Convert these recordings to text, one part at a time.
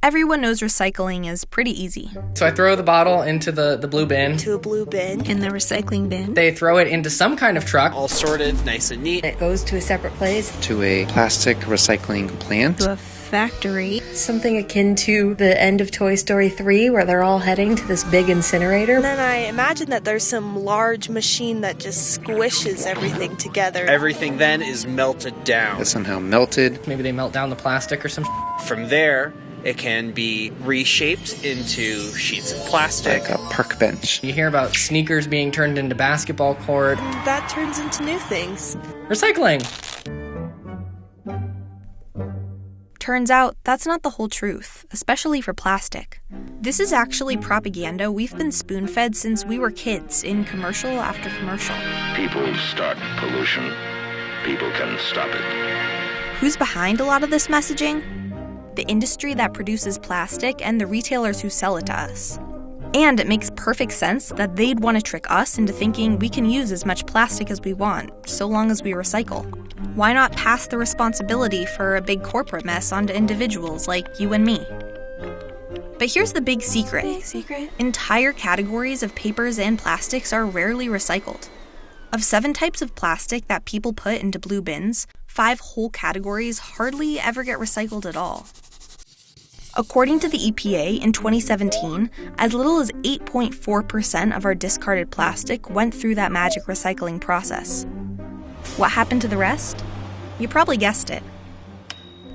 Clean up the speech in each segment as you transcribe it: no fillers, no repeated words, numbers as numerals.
Everyone knows recycling is pretty easy. So I throw the bottle into the blue bin. To a blue bin. In the recycling bin. They throw it into some kind of truck. All sorted, nice and neat. It goes to a separate place. To a plastic recycling plant. To a factory. Something akin to the end of Toy Story 3 where they're all heading to this big incinerator. And then I imagine that there's some large machine that just squishes everything together. Everything then is melted down. It's somehow melted. Maybe they melt down the plastic or some. From there, it can be reshaped into sheets of plastic. Like a park bench. You hear about sneakers being turned into basketball court. That turns into new things. Recycling. Turns out, that's not the whole truth, especially for plastic. This is actually propaganda we've been spoon-fed since we were kids in commercial after commercial. People start pollution. People can stop it. Who's behind a lot of this messaging? The industry that produces plastic and the retailers who sell it to us. And it makes perfect sense that they'd want to trick us into thinking we can use as much plastic as we want, so long as we recycle. Why not pass the responsibility for a big corporate mess onto individuals like you and me? But here's the big secret. Entire categories of papers and plastics are rarely recycled. Of 7 types of plastic that people put into blue bins, 5 whole categories hardly ever get recycled at all. According to the EPA, in 2017, as little as 8.4% of our discarded plastic went through that magic recycling process. What happened to the rest? You probably guessed it.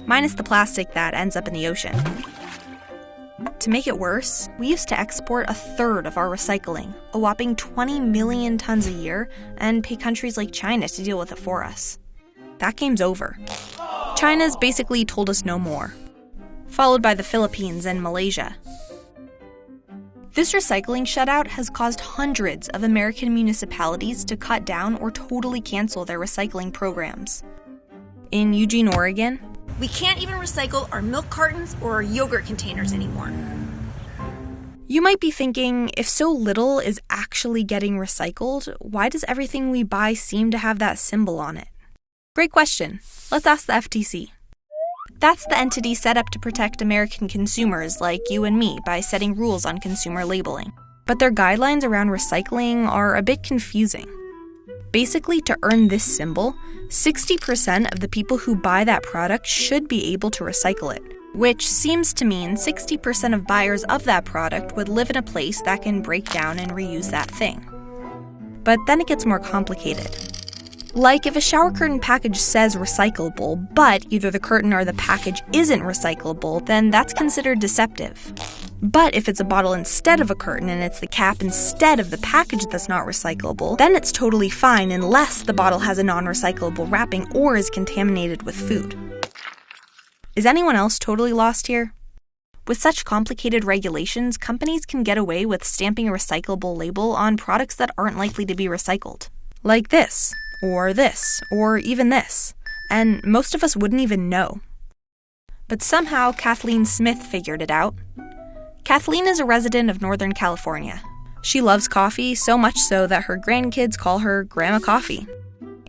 Minus the plastic that ends up in the ocean. To make it worse, we used to export 1/3 of our recycling, a whopping 20 million tons a year, and pay countries like China to deal with it for us. That game's over. China's basically told us no more, followed by the Philippines and Malaysia. This recycling shutout has caused hundreds of American municipalities to cut down or totally cancel their recycling programs. In Eugene, Oregon, We can't even recycle our milk cartons or our yogurt containers anymore. you might be thinking, if so little is actually getting recycled, why does everything we buy seem to have that symbol on it? Great question. Let's ask the FTC. That's the entity set up to protect American consumers like you and me by setting rules on consumer labeling. But their guidelines around recycling are a bit confusing. Basically, to earn this symbol, 60% of the people who buy that product should be able to recycle it, which seems to mean 60% of buyers of that product would live in a place that can break down and reuse that thing. But then it gets more complicated. Like if a shower curtain package says recyclable, but either the curtain or the package isn't recyclable, then that's considered deceptive. But if it's a bottle instead of a curtain and it's the cap instead of the package that's not recyclable, then it's totally fine unless the bottle has a non-recyclable wrapping or is contaminated with food. Is anyone else totally lost here? With such complicated regulations, companies can get away with stamping a recyclable label on products that aren't likely to be recycled. Like this, or even this, and most of us wouldn't even know. But somehow Kathleen Smith figured it out. Kathleen is a resident of Northern California. She loves coffee, so much so that her grandkids call her Grandma Coffee.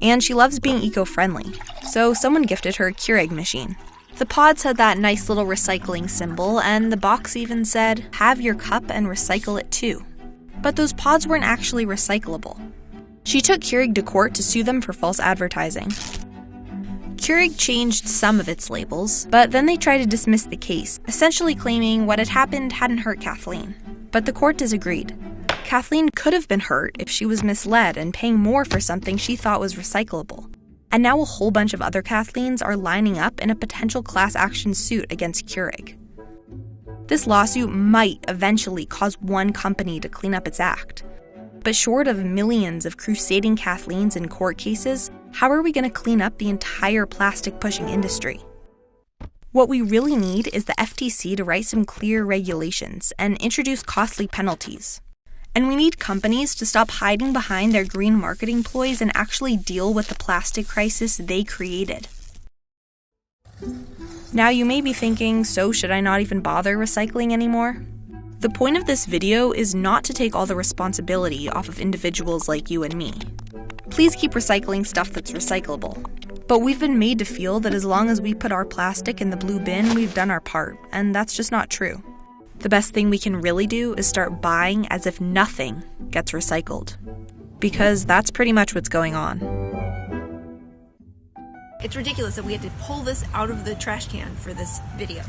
And she loves being eco-friendly, so someone gifted her a Keurig machine. The pods had that nice little recycling symbol, and the box even said, "Have your cup and recycle it too." But those pods weren't actually recyclable. She took Keurig to court to sue them for false advertising. Keurig changed some of its labels, but then they tried to dismiss the case, essentially claiming what had happened hadn't hurt Kathleen. But the court disagreed. Kathleen could have been hurt if she was misled and paying more for something she thought was recyclable. And now a whole bunch of other Kathleens are lining up in a potential class action suit against Keurig. This lawsuit might eventually cause one company to clean up its act. But short of millions of crusading Kathleens in court cases, how are we going to clean up the entire plastic-pushing industry? What we really need is the FTC to write some clear regulations and introduce costly penalties. And we need companies to stop hiding behind their green marketing ploys and actually deal with the plastic crisis they created. Now you may be thinking, so should I not even bother recycling anymore? The point of this video is not to take all the responsibility off of individuals like you and me. Please keep recycling stuff that's recyclable. But we've been made to feel that as long as we put our plastic in the blue bin, we've done our part, and that's just not true. The best thing we can really do is start buying as if nothing gets recycled. Because that's pretty much what's going on. It's ridiculous that we had to pull this out of the trash can for this video.